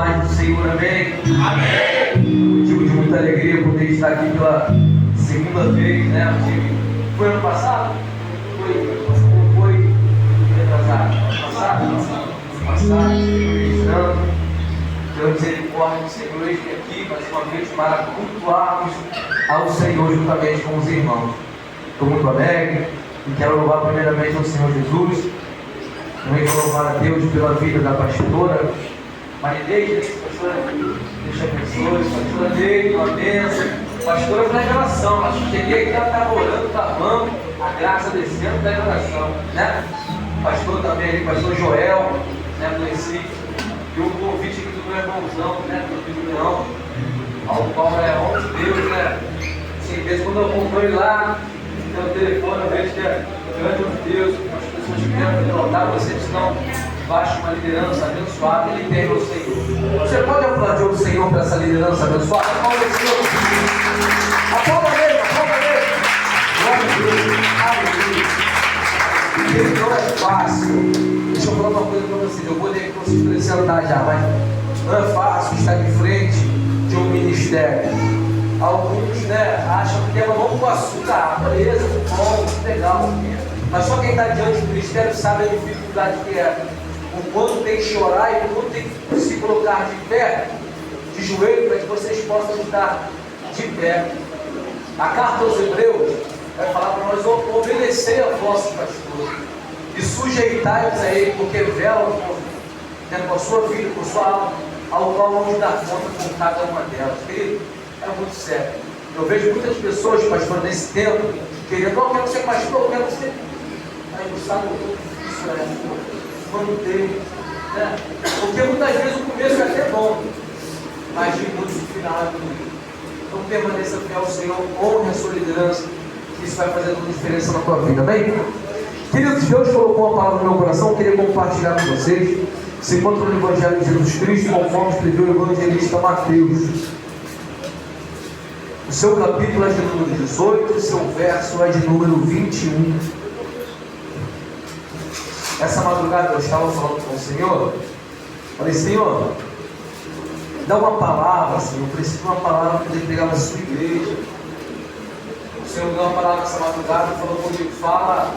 paz do Senhor, amém? Amém. Motivo de muita alegria poder estar aqui pela segunda vez, né? Foi ano passado? Foi retrasado? Passado, pela misericórdia do Senhor, eu estou aqui mais uma vez para cultuarmos ao Senhor juntamente com os irmãos. Estou muito alegre e quero louvar primeiramente ao Senhor Jesus. Também quero louvar a Deus pela vida da pastora Marineide, pastora, Deus te abençoe, pastora Neide, uma bênção. Pastora da revelação, eu cheguei aqui, ela estava orando, clamando, a graça descendo da revelação, né? Pastor também ali, pastor Joel, né? Conheci. E o convite aqui do meu irmãozão, né? Do filho Leão, ao qual é homem de Deus, né? Assim, desde quando eu acompanho lá, no telefone, eu vejo que é grande de Deus, as pessoas que querem derrotar, vocês estão debaixo de uma liderança abençoada, ele tem o Senhor. Você pode aplaudir o Senhor para essa liderança abençoada? Aplauda o Senhor. Aplauda mesmo, aplauda mesmo. Glória a Deus. Aleluia. Não é fácil. Deixa eu falar uma coisa para vocês. Eu vou ler aqui para vocês poderem sentar já, mas não é fácil estar de frente de um ministério. Alguns, né, acham que leva mão com açúcar, beleza, bom, legal. Mas só quem está diante do ministério sabe a dificuldade que é. O quanto tem que chorar e o quanto tem que se colocar de pé, de joelho, para que vocês possam estar de pé. A carta aos Hebreus vai falar para nós: obedecer a vossos pastores e sujeitai-vos a ele, porque velam com a sua vida, com a sua alma, ao qual vamos dar conta com cada uma delas. Querido, é muito sério. Eu vejo muitas pessoas, pastor, nesse tempo, querendo: eu quero ser pastor, eu quero ser. Aí não sabe o que isso é. Manter, né? Porque muitas vezes o começo é até bom, mas de muito o final é bonito. Então permaneça fiel ao Senhor, honre a sua liderança, que isso vai fazer toda a diferença na tua vida, amém? Queridos, Deus colocou uma palavra no meu coração, eu queria compartilhar com vocês. Se encontra no Evangelho de Jesus Cristo, conforme escreveu o evangelista Mateus. O seu capítulo é de número 18, o seu verso é de número 21. Essa madrugada eu estava falando com o Senhor. Falei: Senhor, dá uma palavra, Senhor. Eu preciso de uma palavra para poder pegar na sua igreja. O Senhor me deu uma palavra essa madrugada e falou comigo: fala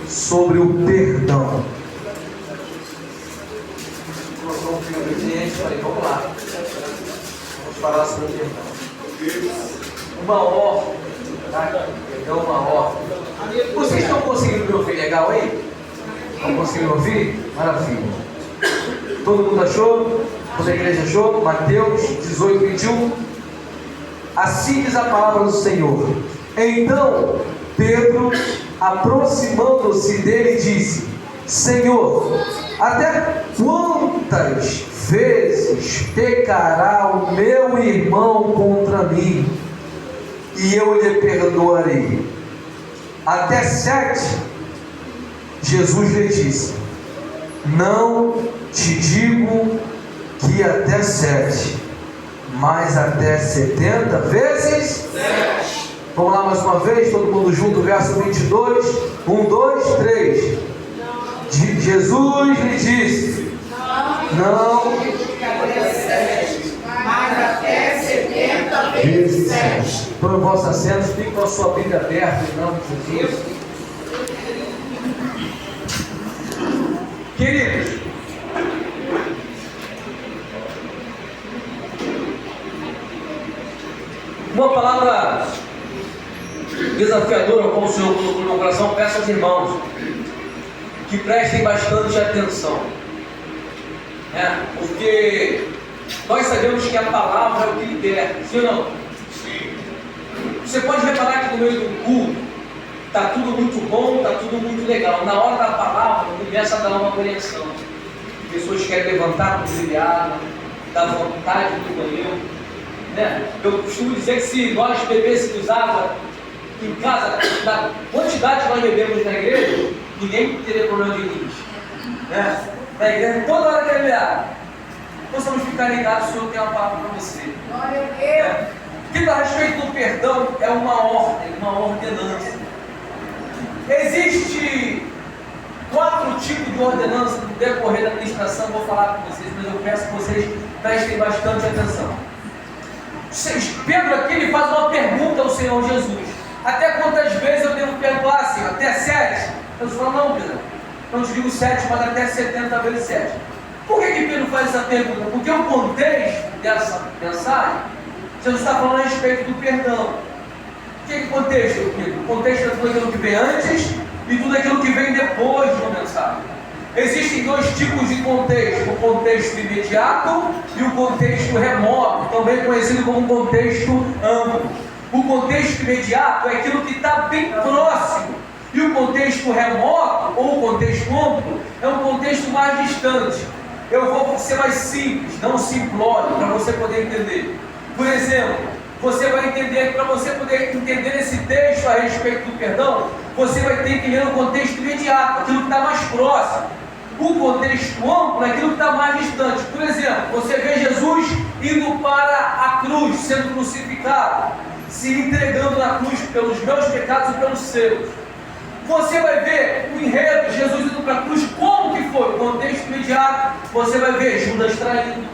sobre o perdão. Colocou um filho obediente, falei: vamos lá, vamos falar sobre o perdão. Uma ordem, tá? Perdão, uma ordem. Vocês estão conseguindo me ouvir legal aí? Estão conseguindo ouvir? Maravilha. Todo mundo achou? Toda a igreja achou? Mateus 18, 21. Assim diz a palavra do Senhor. Então Pedro, aproximando-se dele, disse: Senhor, até quantas vezes pecará o meu irmão contra mim e eu lhe perdoarei? Até 7? Jesus lhe disse: não te digo que até 7, mas até 70 vezes 7. Vamos lá mais uma vez, todo mundo junto, verso 22. 1, 2, 3. Jesus lhe disse: não te digo que até 7, mas até 70 vezes 7. Tome o vosso assento, fique com a sua Bíblia aberta em nome de Jesus. Queridos, uma palavra desafiadora, como o Senhor colocou no meu coração, peço aos irmãos que prestem bastante atenção, né? Porque nós sabemos que a palavra é o que liberta, sim ou não? Sim. Você pode reparar que no meio do culto está tudo muito bom, está tudo muito legal. Na hora da palavra, começa a dar uma conexão. Pessoas querem levantar para beber água, dá vontade do banheiro, né? Eu costumo dizer que se nós bebêssemos água em casa, da quantidade que nós bebemos na igreja, ninguém teria problema de rinite, né? Na igreja, toda hora quer beber água. Possamos ficar ligados, o Senhor tem uma palavra para você. Glória a Deus. O que a respeito do perdão é uma ordem, uma ordenança. Existe 4 tipos de ordenança decorrer da ministração, vou falar com vocês, mas eu peço que vocês prestem bastante atenção. Pedro aqui ele faz uma pergunta ao Senhor Jesus: até quantas vezes eu devo perdoar, Senhor? Até 7? Jesus fala: não, Pedro, não te digo 7, mas até 70 vezes 7. Por que Pedro faz essa pergunta? Porque o contexto dessa mensagem, Jesus está falando a respeito do perdão. O que é o contexto, Pedro? O contexto é tudo aquilo que vem antes e tudo aquilo que vem depois de uma mensagem. Existem dois tipos de contexto: o contexto imediato e o contexto remoto, também conhecido como contexto amplo. O contexto imediato é aquilo que está bem próximo, e o contexto remoto ou o contexto amplo é um contexto mais distante. Eu vou ser mais simples, não simplório, para você poder entender. Por exemplo, você vai entender que para você poder entender esse texto a respeito do perdão, você vai ter que ler o contexto imediato, aquilo que está mais próximo. O contexto amplo é aquilo que está mais distante. Por exemplo, você vê Jesus indo para a cruz, sendo crucificado, se entregando na cruz pelos meus pecados e pelos seus. Você vai ver o enredo, Jesus indo para a cruz, como que foi? O contexto imediato, você vai ver Judas traindo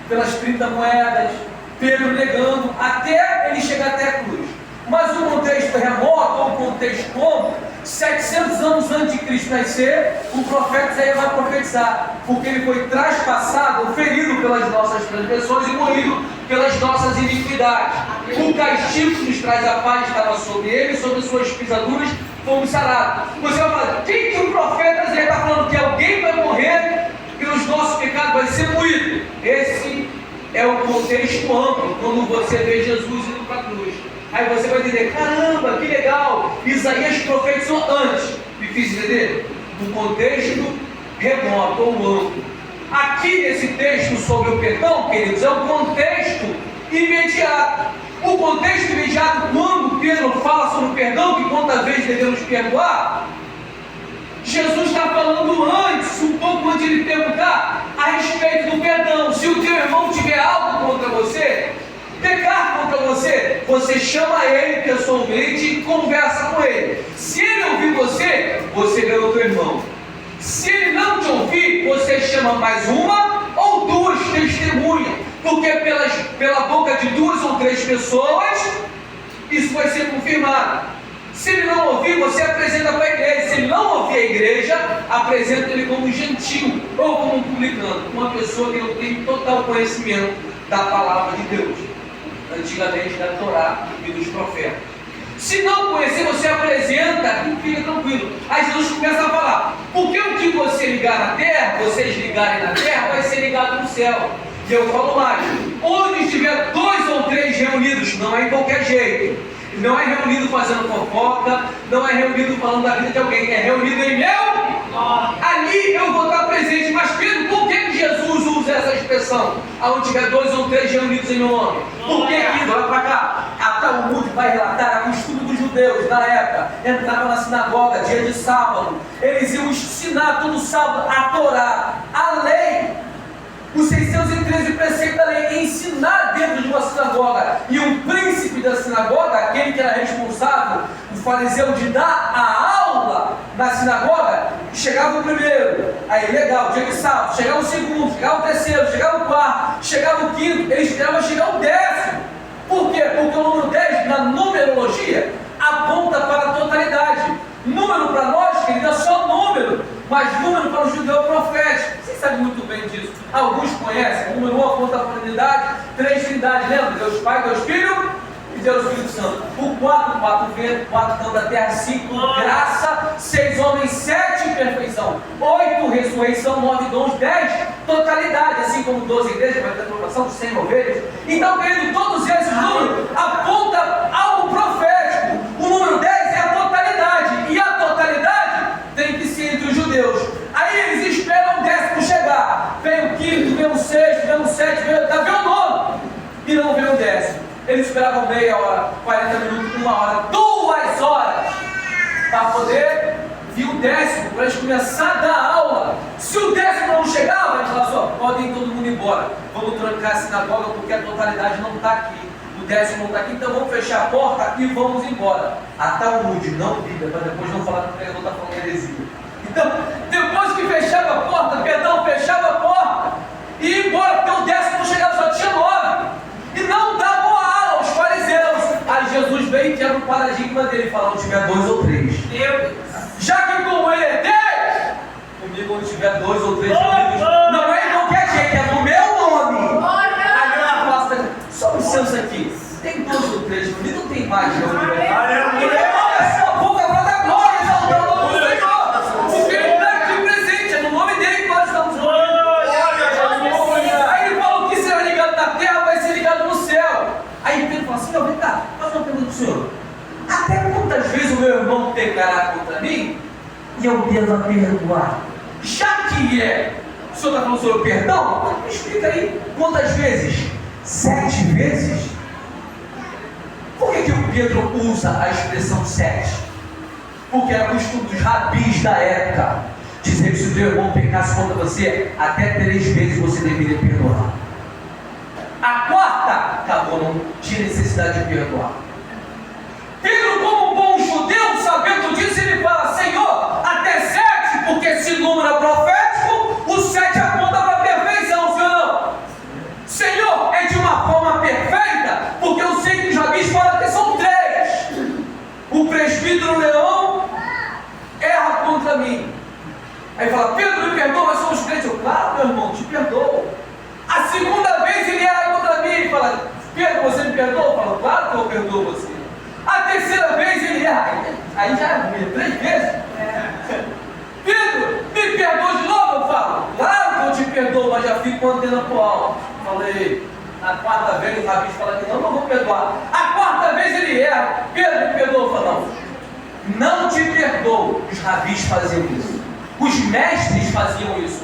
pelas 30 moedas, Pedro negando, até ele chegar até a cruz. Mas o contexto remoto, ou o contexto amplo, 700 anos antes de Cristo nascer, o profeta Isaías vai profetizar, porque ele foi traspassado, ferido pelas nossas transgressões e moído pelas nossas iniquidades. O castigo que nos traz a paz estava sobre ele, sobre suas pisaduras fomos sarados. Você vai falar: quem que o profeta Isaías está falando? Que alguém vai morrer pelos nossos pecados, vai ser moído. Esse é o contexto amplo, quando você vê Jesus indo para a cruz. Aí você vai entender: caramba, que legal, Isaías profetizou antes. Me fiz entender? No contexto remoto ou amplo. Aqui nesse texto sobre o perdão, queridos, é o contexto imediato. O contexto imediato, quando Pedro fala sobre o perdão, que quantas vezes devemos perdoar, Jesus está falando antes, um pouco antes de ele perguntar a respeito do perdão. Se o teu irmão tiver algo contra você, pecar contra você, você chama ele pessoalmente e conversa com ele. Se ele ouvir você, você ganhou o teu irmão. Se ele não te ouvir, você chama mais uma ou duas testemunhas, porque pela boca de 2 ou 3 pessoas isso vai ser confirmado. Se ele não ouvir, você apresenta para a igreja. Se ele não ouvir a igreja, apresenta ele como gentil ou como publicano, uma pessoa que não tem total conhecimento da palavra de Deus, antigamente da Torá e dos profetas. Se não conhecer, você apresenta e fica tranquilo. Aí Jesus começa a falar: porque o que você ligar na terra, vocês ligarem na terra, vai ser ligado no céu. E eu falo mais: onde estiver 2 ou 3 reunidos, não é em qualquer jeito. Não é reunido fazendo fofoca, não é reunido falando da vida de alguém, é reunido em meu. Ali eu vou estar presente. Mas Pedro, por que Jesus usa essa expressão? Aonde tiver 2 ou 3 reunidos em meu nome? Por que aqui? Olha para cá. A Talmud vai relatar a costume dos judeus na época. Entravam na sinagoga dia de sábado. Eles iam ensinar todo sábado a Torá, a lei, os 613 preceitos da lei, ensinar dentro de uma sinagoga. E um príncipe da sinagoga, aquele que era responsável, o fariseu, de dar a aula na sinagoga, chegava o primeiro, aí legal, dia de sábado, chegava o segundo, chegava o terceiro, chegava o quarto, chegava o quinto, ele esperava chegar o 10º. Por quê? Porque o número 10, na numerologia, aponta para a totalidade. Número para nós, querido, é só número, mas número para o judeu é profético. Vocês sabem muito bem disso. Alguns conhecem. O número 1 aponta para a unidade, 3 trindades, lembra? Deus Pai, Deus Filho e Deus Espírito Santo. O 4 vento, 4 canto da terra, 5 graça, 6 homens, 7 perfeição, 8 ressurreição, 9 dons, 10 totalidade, assim como 12 igrejas, vai ter aprovação de 100 ovelhas. Então, querido, todos esses números apontam algo profético. O número 10 é a totalidade, e a totalidade tem que ser entre os judeus. Aí eles esperam o 10º chegar. Vem o 5º, vem o 6º, vem o 7º, vem o 9º, e não vem o 10º. Eles esperavam meia hora, 40 minutos, 1 hora, 2 horas, para poder vir o 10º, para eles começar a dar aula. Se o 10º não chegava, eles falavam só: podem todo mundo ir embora, vamos trancar a sinagoga, porque a totalidade não está aqui. O 10º não está aqui, então vamos fechar a porta e vamos embora. A Talmud, não Bíblia, para depois não falar que o pregador está falando heresia. Então, depois que onde fechava a porta, fechava a porta e ia embora, porque o 10º chegava, só tinha 9. E não dava uma aula aos fariseus. Aí Jesus veio e quebra o paradigma dele, fala: onde tiver 2 ou 3. Já que como ele é 10, comigo onde tiver 2 ou 3 comigo, não é de qualquer jeito, é no meu nome. Aí ela fala: só um licença aqui, tem 2 ou 3 comigo, não tem mais. É sua boca para dar glória, exaltar o nome do Senhor. Porque ele está aqui presente, é no nome dele que nós estamos falando. Aí ele falou: o que será ligado na terra vai ser ligado no céu. Aí Pedro fala assim: não, vem cá, faz uma pergunta para o senhor. Até quantas vezes o meu irmão pecará contra mim e eu devo perdoar? Já que o senhor está falando sobre o perdão, me explica aí, quantas vezes? 7 vezes? Por que o Pedro usa a expressão 7? Porque era costume dos rabis da época dizer que se o teu irmão pecasse contra você, até 3 vezes você deveria perdoar. A 4ª, acabou, não tinha necessidade de perdoar. Pedro, como um bom judeu, sabendo disso, ele fala: Senhor, até 7, porque esse número é profético, o 7 aponta para a perfeição, sim ou não? Senhor, é de uma forma perfeita, porque eu sei que os rabis falam que são 3. O presbítero Leão erra contra mim. Aí fala: Pedro, me perdoa, mas somos crentes. Eu: claro, meu irmão, te perdoo. A 2ª vez ele erra contra mim. Ele fala: Pedro, você me perdoa? Eu falo: claro que eu perdoo você. A 3ª vez ele erra. Aí já é 3 vezes. Pedro, me perdoa de novo? Eu falo: claro que eu te perdoo, mas já fico com a antena pro alto. Falei: na 4ª vez o rabino fala que não vou perdoar. A 4ª vez ele erra: Pedro, me perdoa? Eu falo: não te perdoo. Os rabis faziam isso, os mestres faziam isso.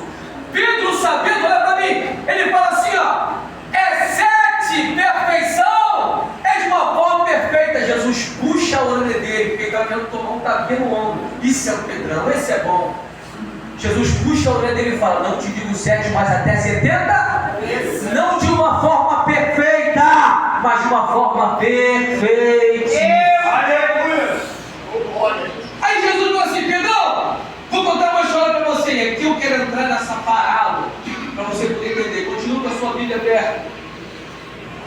Pedro, sabendo, olha para mim, ele fala assim: ó, é 7, perfeição, é de uma forma perfeita. Jesus puxa a orelha dele, porque ele estava querendo tomar um tapinha no ombro. Isso é o Pedrão, esse é bom. Jesus puxa a orelha dele e fala: não te digo 7, mas até 70. Não de uma forma perfeita, mas de uma forma perfeita. Aí Jesus falou assim: Pedrão, vou contar uma história para você. E aqui eu quero entrar nessa parada, para você poder entender. Continua com a sua Bíblia aberta.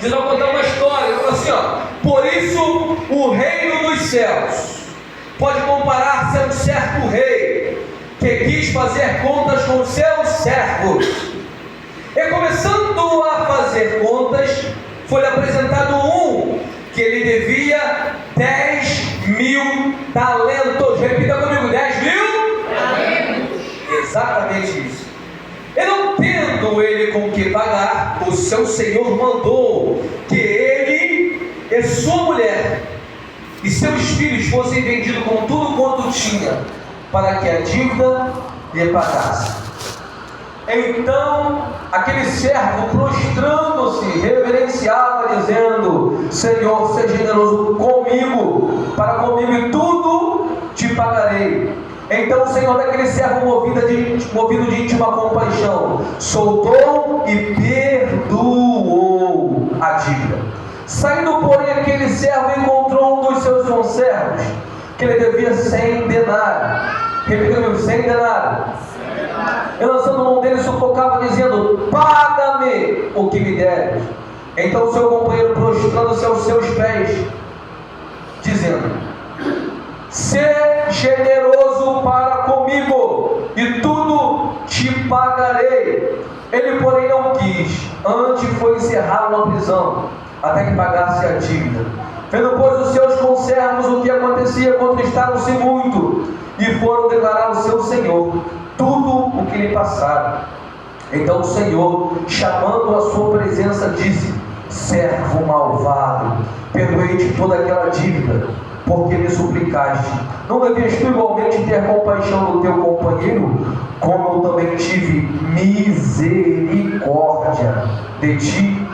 Jesus vai contar uma história. Ele falou assim: ó, por isso o reino dos céus pode comparar-se a um certo rei que quis fazer contas com os seus servos. E começando a fazer contas, foi apresentado um que ele devia 10.000 talentos. Repita comigo: 10.000 talentos. Exatamente isso. E não tendo ele com que pagar, o seu senhor mandou que ele e sua mulher e seus filhos fossem vendidos com tudo quanto tinha, para que a dívida lhe pagasse. Então aquele servo, prostrando-se, reverenciava, dizendo: Senhor, seja generoso comigo, para comigo e tudo te pagarei. Então o Senhor daquele servo, movido de íntima compaixão, soltou e perdoou a dívida. Saindo, porém, aquele servo encontrou um dos seus conservos, que ele devia 100 denários. Repita comigo: 100 denários. E lançando a mão dele, sufocava, dizendo: paga-me o que me deres. Então o seu companheiro, prostrando-se aos seus pés, dizendo: sê generoso para comigo, e tudo te pagarei. Ele, porém, não quis, antes foi encerrado na prisão, até que pagasse a dívida. Vendo, pois, os seus conservos o que acontecia, contristaram-se muito, e foram declarar ao seu senhor tudo o que lhe passara. Então o Senhor, chamando a sua presença, disse: servo malvado, perdoei-te toda aquela dívida, porque me suplicaste. Não devias tu igualmente ter compaixão do teu companheiro, como eu também tive misericórdia de ti?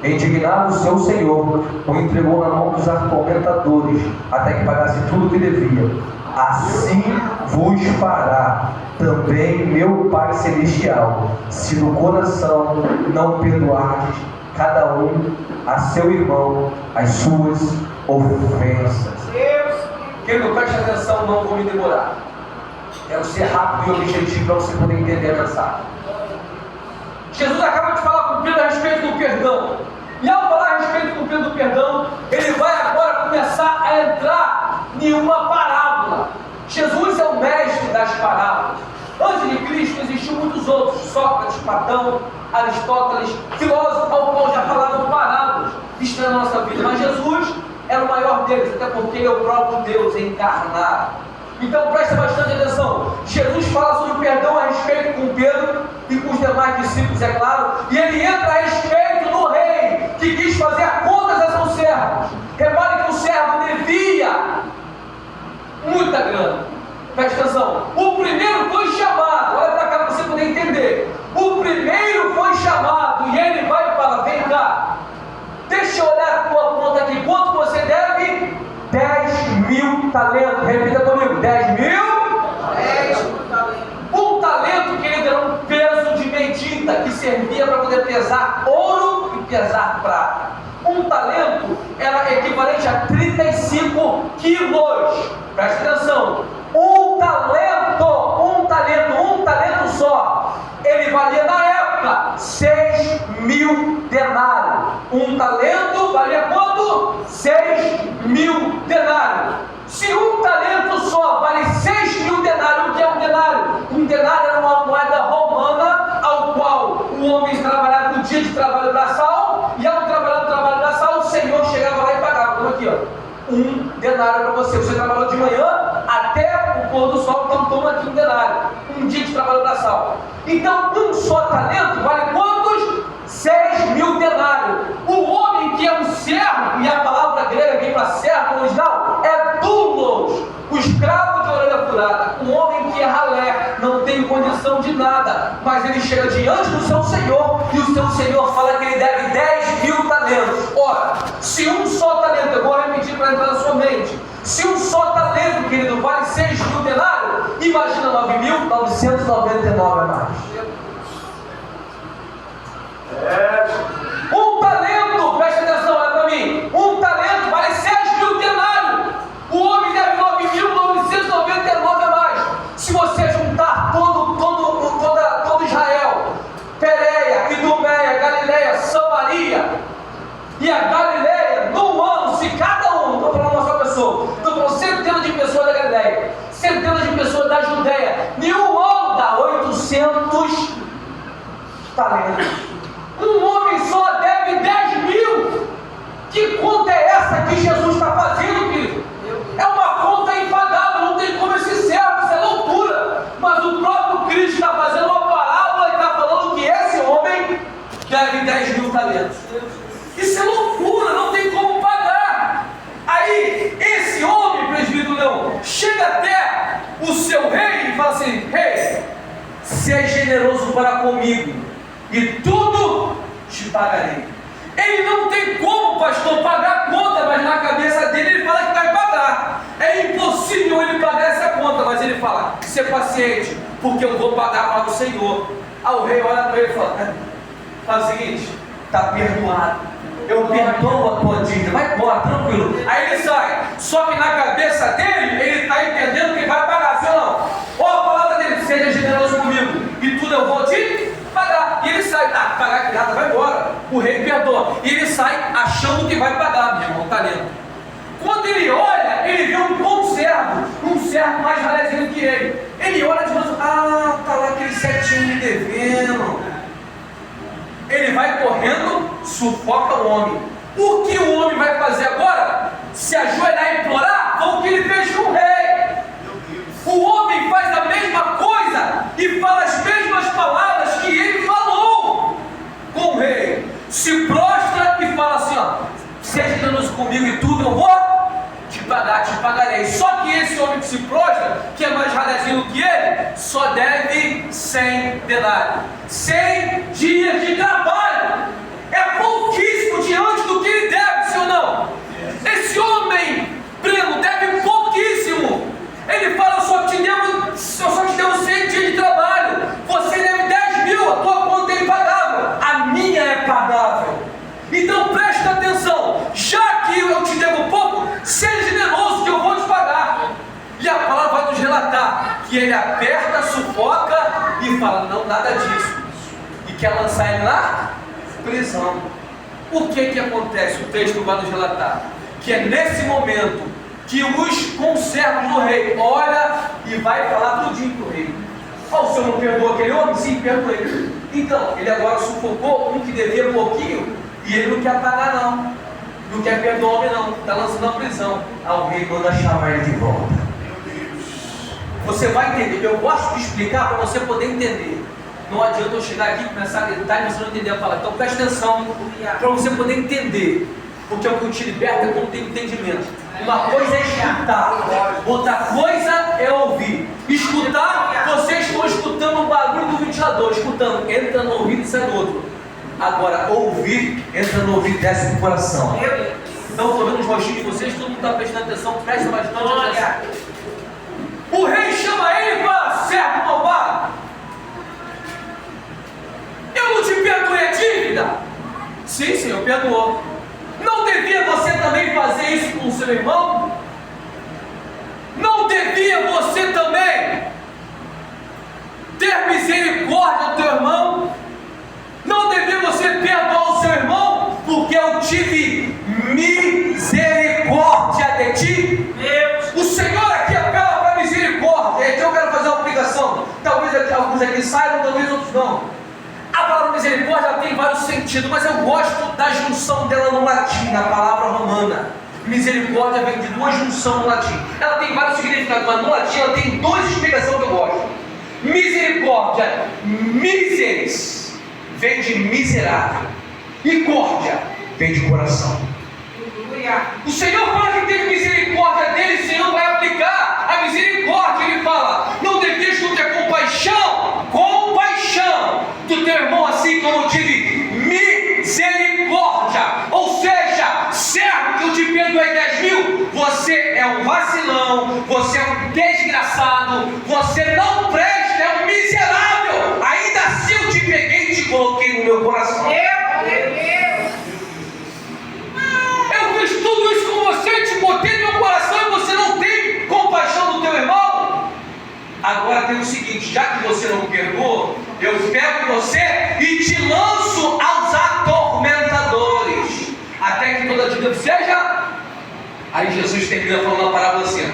Indignado o seu senhor, o entregou na mão dos atormentadores, até que pagasse tudo o que devia. Assim vos fará também meu Pai Celestial, se no coração não perdoardes cada um a seu irmão as suas ofensas. Querido, preste atenção, não vou me demorar. Quero ser rápido e objetivo para você poder entender a mensagem. Jesus acaba de falar com Pedro a respeito do perdão. E ao falar a respeito com Pedro do perdão, ele vai agora começar a entrar em uma parábola. Jesus é o mestre das parábolas. Antes de Cristo existiam muitos outros, Sócrates, Platão, Aristóteles, filósofos ao qual já falavam parábolas, isso na nossa vida. Mas Jesus era o maior deles, até porque ele é o próprio Deus encarnado. Então presta bastante atenção. Jesus fala sobre o perdão a respeito com Pedro e com os demais discípulos, é claro, e ele entra a respeito do rei que quis fazer contas a seus servos. Repare que o servo devia muita grana. Presta atenção. O primeiro foi chamado, olha para cá para você poder entender. O primeiro foi chamado e ele vai falar: vem cá, deixa eu olhar a tua conta aqui. Quanto você deve? 10.000 talentos. Repita comigo: 10.000? 10 talentos. Um talento, querido, era um peso de medida que servia para poder pesar ouro e pesar prata. Um talento era equivalente a 35 quilos. Presta atenção. Um talento só, ele valia na época 6.000 denários. Um talento valia quanto? 6.000 denários. Se um talento só vale 6.000 denários, o que é um denário? Um denário era uma moeda romana, ao qual o homem trabalhava no dia de trabalho braçal, e ao trabalhar no trabalho braçal, o Senhor chegava lá e pagava. Como aqui, ó. Um denário para você. Você trabalhou de manhã até o pôr do sol, então toma aqui um denário. Um dia de trabalho braçal. Então, um só talento vale quantos? 6.000 denários. O homem que é um servo, e a palavra grega aqui para servo original é doulos, o escravo de orelha furada. Um homem que é ralé, não tem condição de nada, mas ele chega diante do seu Senhor e o seu Senhor fala que ele deve 10.000 talentos. Ora, se um só talento, eu vou repetir para entrar na sua mente, se um só talento, querido, vale 6.000 denários, imagina 9.999 a mais. Um talento, presta atenção, olha para mim, um talento vale 6.000 denários. O homem deve 9.999 a mais. Se você juntar todo Israel, Pérea, Idumeia, Galileia, Samaria e a Galileia, num ano, se cada um, não estou falando uma só pessoa, estou falando centenas de pessoas da Galileia, centenas de pessoas da Judeia, em um ano dá 800 talentos. Um homem só deve 10.000. Que conta é essa que Jesus está fazendo, querido? É uma conta impagável, não tem como esse servo, isso é loucura. Mas o próprio Cristo está fazendo uma parábola e está falando que esse homem deve 10.000 talentos. Isso é loucura, não tem como pagar. Aí, esse homem, presbítero Leão, chega até o seu rei e fala assim: rei, seja generoso para comigo e tudo te pagarei. Ele não tem como, pastor, pagar a conta, mas na cabeça dele ele fala que vai pagar. É impossível ele pagar essa conta, mas ele fala: ser paciente, porque eu vou pagar para o Senhor. Aí o rei olha para ele e fala: faz o seguinte, está perdoado, eu perdoo a tua dívida, vai embora, tranquilo. Aí ele sai, só que na cabeça dele, ele está entendendo que vai pagar, sim ou não? Olha a palavra dele: seja generoso comigo e tudo eu vou te pagar. E ele sai, pagar que nada, vai embora. O rei perdoa. E ele sai achando que vai pagar, meu irmão, talento. Quando ele olha, ele vê um bom servo, um servo mais ralezinho que ele. Ele olha de novo: tá lá aquele 7 me devendo. Ele vai correndo, sufoca o homem. O que o homem vai fazer agora? Se ajoelhar e implorar? Foi o que ele fez com o rei. O homem faz a mesma coisa e fala as mesmas palavras que ele falou com o rei. Se prostra e fala assim: seja generoso comigo e tudo eu vou te pagar, te pagarei. Só que esse homem que se prostra, que é mais ralezinho que ele, só deve 100 denários. 100 dias de trabalho. É pouquíssimo diante do que ele deve, sim ou não? Esse homem, Breno, deve pouquíssimo. Ele fala: eu só te devo 100 dias de trabalho. Você deve 10.000, a tua conta é impagável. A minha é pagável. Então presta atenção, já que eu te devo pouco, seja generoso que eu vou te pagar. E a palavra vai nos relatar que ele ele aperta, sufoca e fala, não, nada disso. E quer lançar ele na prisão. O que acontece? O texto vai nos relatar que é nesse momento que os conservos do rei olha e vai falar tudinho para o rei. O senhor não perdoou aquele homem? Sim, perdoei. Então, ele agora sufocou um que devia pouquinho e ele não quer pagar não. Não quer perdoar o homem não. Está lançando na prisão. O rei manda chamar ele de volta. Você vai entender. Eu gosto de explicar para você poder entender. Não adianta eu chegar aqui e começar a gritar e você não entender a palavra. Então preste atenção para você poder entender. Porque o que te liberta é quando tem entendimento. Uma coisa é escutar, outra coisa é ouvir. Escutar, vocês estão escutando o barulho do ventilador, escutando, entra no ouvido e sai do outro. Agora, ouvir, entra no ouvido e desce no coração. Então, estou vendo os rostinhos de vocês, todo mundo está prestando atenção, presta bastante atenção. O rei chama ele e fala, servo malvado, eu não te perdoei a dívida? Sim, senhor, perdoou. Não devia você também fazer isso com o seu irmão? Não devia você também ter misericórdia do teu irmão? Não devia você perdoar o seu irmão? Porque eu tive misericórdia de ti? O Senhor aqui apela para misericórdia. Então eu quero fazer uma aplicação. Talvez alguns aqui saibam, talvez outros não. A palavra misericórdia tem vários sentidos, mas eu gosto da junção dela no latim, na palavra romana. Misericórdia vem de duas junções no latim. Ela tem vários significados, mas no latim ela tem duas explicações que eu gosto. Misericórdia, miseris, vem de miserável. E córdia, vem de coração. O Senhor fala que teve misericórdia dele, o Senhor vai aplicar a misericórdia. Ele fala, não devias tu ter compaixão do teu irmão, assim como eu tive misericórdia. Ou seja, servo que eu te perdoei 10 mil, você é um vacilão, você é um desgraçado, você não presta, é um miserável. Ainda assim eu te peguei e te coloquei no meu coração. Eu fiz tudo isso com você, te botei no meu coração e você não tem compaixão do teu irmão? Agora tem o seguinte, já que você não perdoou, eu pego você e te lanço aos atormentadores, até que toda dívida seja. Aí Jesus termina falando a parábola assim,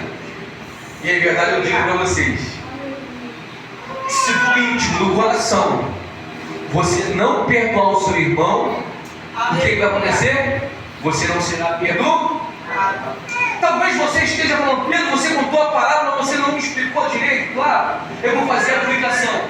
e é verdade, eu digo para vocês, se do íntimo do coração você não perdoar o seu irmão, o que vai acontecer? Você não será perdoado. Talvez você esteja falando, Pedro, você contou a parábola, mas você não me explicou direito. Claro, eu vou fazer a aplicação.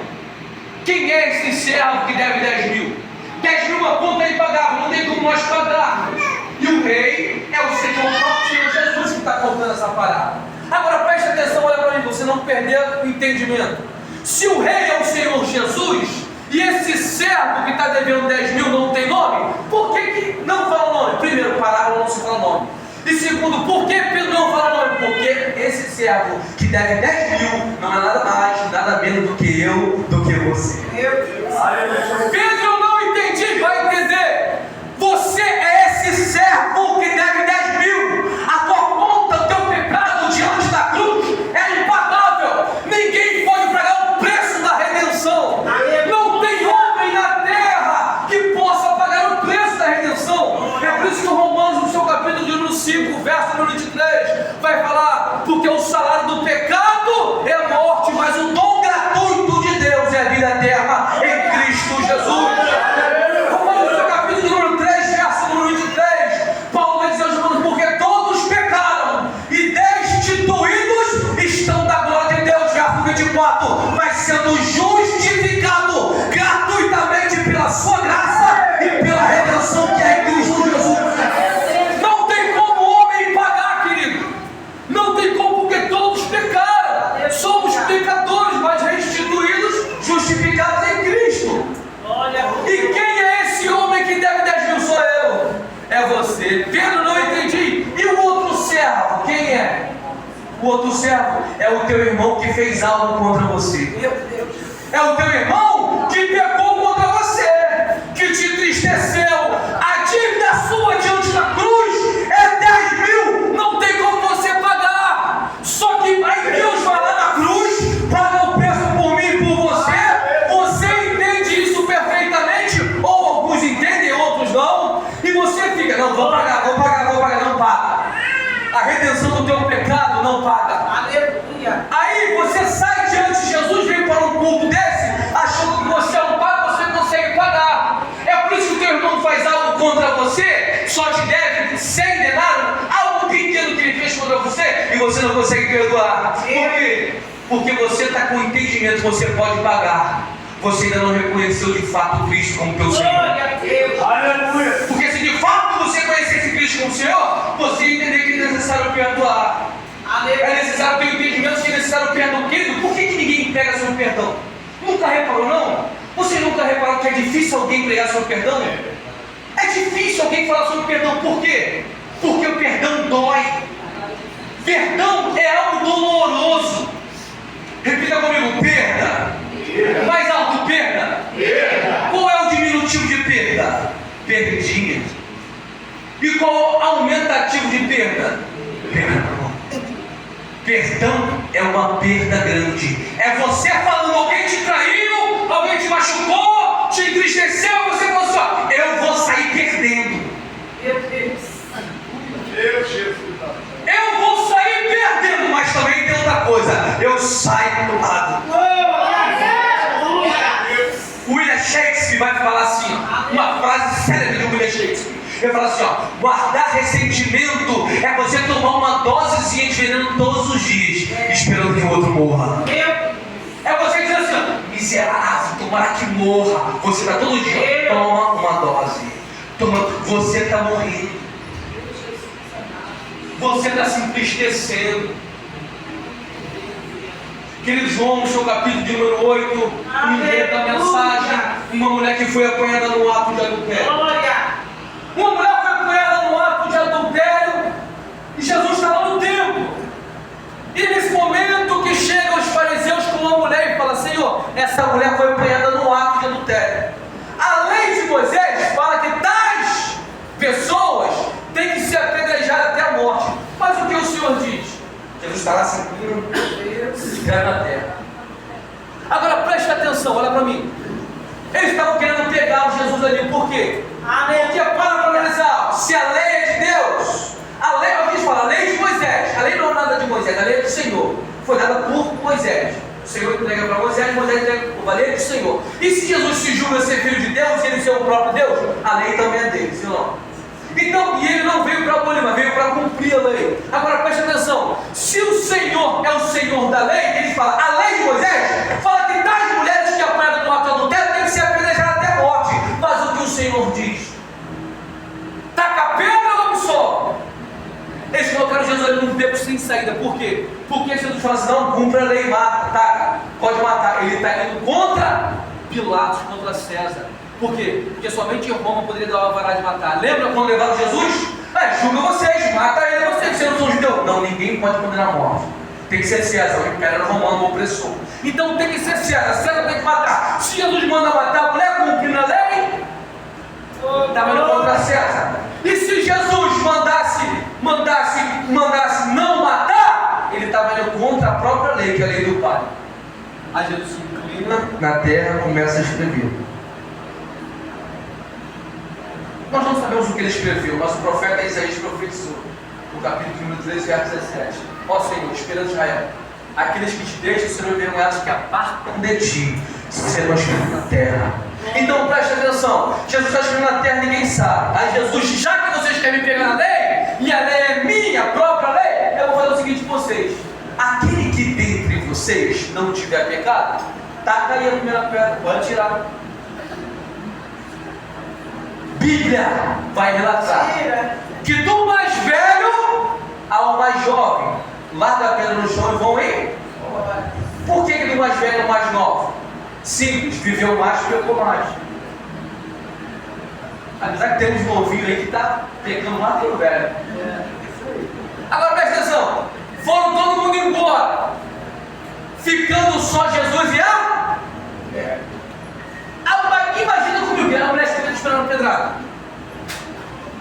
Quem é esse servo que deve 10 mil? 10 mil uma conta é impagável, não tem como nós pagarmos. E o rei é o Senhor, o próprio Senhor Jesus que está contando essa parábola. Agora preste atenção, olha para mim, você não perder o entendimento. Se o rei é o Senhor Jesus, e esse servo que está devendo 10 mil não tem nome, por que não fala nome? Primeiro, parábola não se fala nome. E segundo, por que Pedro não fala nome? Porque esse servo que deve 10 mil não é nada mais, nada menos do que eu, do que você. Pedro, eu não entendi, vai entender. Você é esse servo que deve 10 mil. A tua conta, o teu pecado diante da cruz é impagável. Ninguém pode pagar o preço da redenção. Não tem homem na terra que possa pagar o preço da redenção. É por isso que o Romanos, no seu capítulo de número 5, verso número 23, vai falar, porque o salário do pecado é a morte, mas o dom gratuito de Deus é a vida eterna em Cristo Jesus. Romanos, no seu capítulo de número 3, verso número 23, Paulo vai dizer aos Romanos, porque todos pecaram e destituídos estão da glória de Deus, verso 24, mas sendo justificado gratuitamente pela sua graça e pela redenção que é em Cristo Jesus. Não tem como o homem pagar, querido. Não tem como, porque todos pecaram. Somos pecadores, mas restituídos, justificados em Cristo. E quem é esse homem que deve 10 mil? Sou eu. É você. Pedro, não entendi. E o outro servo, quem é? O outro servo é o teu irmão que fez algo contra você. É o teu irmão que pecou contra você, que te entristeceu. A dívida sua diante da cruz é 10 mil. Não tem como você pagar. Só que aí Deus vai lá na cruz para você não consegue perdoar. Por quê? Porque você está com o entendimento que você pode pagar. Você ainda não reconheceu de fato Cristo como teu Senhor. Aleluia! Porque se de fato você conhecesse Cristo como Senhor, você ia entender que é necessário perdoar. É necessário ter o entendimento que é necessário perdão. Querido, por que ninguém prega sobre perdão? Nunca reparou, não? Você nunca reparou que é difícil alguém pregar sobre perdão? É difícil alguém falar sobre perdão. Por quê? Porque o perdão dói. Perdão é algo doloroso. Repita comigo, perda. Mais alto, perda. Qual é o diminutivo de perda? Perdinha. E qual o aumentativo de perda? Perdão. Perdão é uma perda grande. É você falando, alguém te traiu, alguém te machucou, te entristeceu, e você falou assim, eu vou sair perdendo. Eu vou sair perdendo, mas também tem outra coisa, eu saio do lado. William Shakespeare vai falar assim, uma frase célebre de William Shakespeare. Ele fala assim, guardar ressentimento é você tomar uma dosezinha de veneno todos os dias, esperando que o outro morra. É você dizer assim, miserável, tomara que morra. Você está todo dia, toma uma dose. Você está morrendo. Você está se entristecendo. Querido João, no seu capítulo de número 8, no meio da mensagem, uma mulher que foi apanhada no ato de adultério. Uma mulher foi apanhada no ato de adultério e Jesus está lá no templo. E nesse momento que chegam os fariseus com uma mulher e fala, Senhor, essa mulher foi apanhada no ato de adultério. A lei de Moisés fala que tais pessoas têm que ser apedrejadas até a morte. Mas o que o Senhor diz? Jesus está lá sentado, escreve na terra. Agora preste atenção, olha para mim. Eles estavam querendo pegar o Jesus ali, por quê? Porque para analisar, se a lei é de Deus, a lei, eu quis falar, a lei de Moisés, a lei não é nada de Moisés, a lei é do Senhor, foi dada por Moisés. O Senhor entrega para Moisés, Moisés entrega a lei do Senhor. E se Jesus se julga ser filho de Deus e ele ser o próprio Deus, a lei também é dele, senão não. Então, e ele não veio para abolir, mas veio para cumprir a lei. Agora preste atenção, se o Senhor é o Senhor da lei, ele fala, a lei de Moisés fala que tais mulheres que apanham no ato de adultério têm que ser apedrejadas até a morte. Mas o que o Senhor diz? Taca a pedra ou absolve? Eles colocaram Jesus ali num beco sem saída. Por quê? Porque Jesus fala assim, não, cumpre a lei, mata, taca, pode matar. Ele está indo contra Pilatos, contra César. Por quê? Porque somente Roma poderia dar o alvará de matar. Lembra quando levaram Jesus? Julga vocês, mata ele, vocês não são judeus. Não, ninguém pode condenar a morte. Tem que ser César, o império romano, o opressor. Então tem que ser César, César tem que matar. Se Jesus manda matar a mulher cumprindo a lei, estava indo contra César. E se Jesus mandasse não matar, ele estava indo contra a própria lei, que é a lei do Pai. Aí Jesus se inclina na terra e começa a escrever. Nós não sabemos o que ele escreveu, mas o profeta Isaías profetizou, no capítulo 13, verso 17. Ó Senhor, esperando de Israel, aqueles que te deixam serão envergonhados, que apartam de ti, serão escritos na terra. Então preste atenção, Jesus está escrevendo na terra, ninguém sabe. Aí Jesus, já que vocês querem me pegar na lei, e a lei é minha própria lei, eu vou fazer o seguinte com vocês: aquele que dentre vocês não tiver pecado, taca aí a primeira pedra, pode tirar. Bíblia vai relatar que do mais velho ao mais jovem, larga a pedra no chão e vão ir. Por que do mais velho ao mais novo? Simples, viveu mais, pecou mais. Apesar que temos um novinho aí que está pecando lá pelo velho. Agora presta atenção, foram todo mundo embora, ficando só Jesus e a... Imagina comigo, a mulher estava esperando pedrada.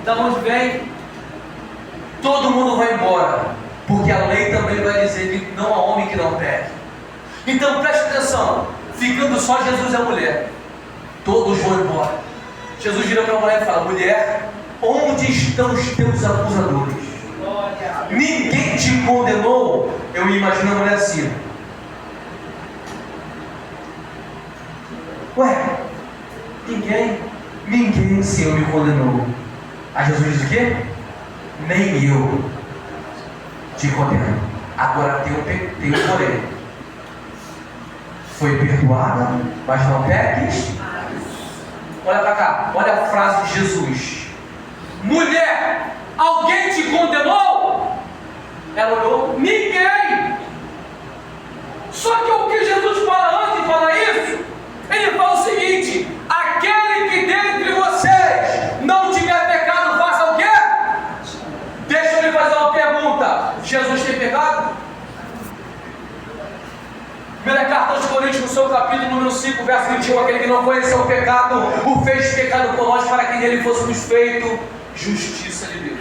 Da onde vem? Todo mundo vai embora, porque a lei também vai dizer que não há homem que não peque. Então preste atenção, ficando só Jesus e a mulher, todos vão embora. Jesus vira para a mulher e fala: mulher, onde estão os teus acusadores? Ninguém te condenou? Eu imagino a mulher assim: ué, ninguém, Senhor, me condenou. Aí Jesus diz o quê? Nem eu te condeno. Agora tem um porém. Foi perdoada, mas não peques. Olha para cá, olha a frase de Jesus: mulher, alguém te condenou? Ela olhou: ninguém. Só que o que Jesus fala antes de falar isso, ele fala o seguinte: aquele que dentre vocês não tiver pecado, faça o quê? Deixa eu lhe fazer uma pergunta: Jesus tem pecado? Primeira carta aos Coríntios, no seu capítulo número 5, verso 21, aquele que não conheceu o pecado, o fez pecado por nós, para que nele fôssemos feito justiça de Deus.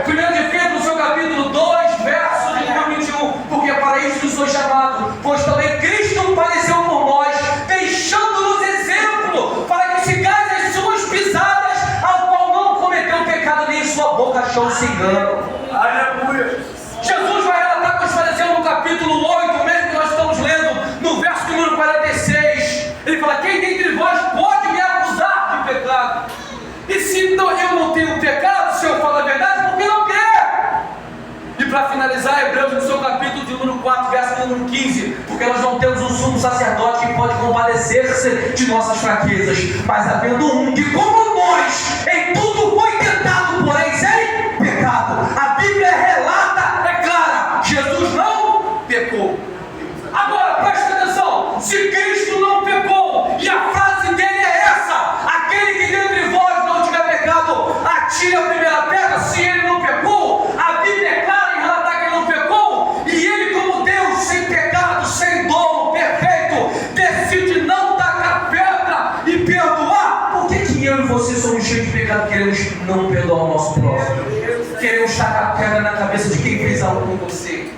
Primeiro de Pedro, no seu capítulo 2, verso de número 21, porque para isso sois chamados, pois também Cristo padeceu por nós, deixando-nos exemplo, para que sigais as suas pisadas, ao qual não cometeu pecado, nem em sua boca achou-se engano. Aleluia! Jesus vai relatar com os fariseus no capítulo 8, mesmo que nós estamos lendo, no verso número 46. Ele fala: quem dentre vós pode me acusar de pecado? E se eu não tenho pecado, se eu falo a verdade, por que não crê? E para finalizar, Hebreus no seu capítulo de número 4, verso número 15, porque nós não temos um sumo sacerdote que pode compadecer-se de nossas fraquezas, mas havendo um que, como nós, em tudo foi tentado, porém sem pecado. A Bíblia relata, é clara, Jesus não pecou. Agora preste atenção: se Cristo não pecou, e a frase dele é essa: aquele que dentre vós não tiver pecado, atire a primeira pedra. Se ele não pecou, a Bíblia é clara em relatar que ele não pecou, e ele, como Deus sem pecado, sem dolo, perfeito, decide não tacar pedra e perdoar. Por que eu e você somos cheios de pecado, queremos não perdoar o nosso próximo? Queremos tacar pedra na cabeça de quem fez algo com você.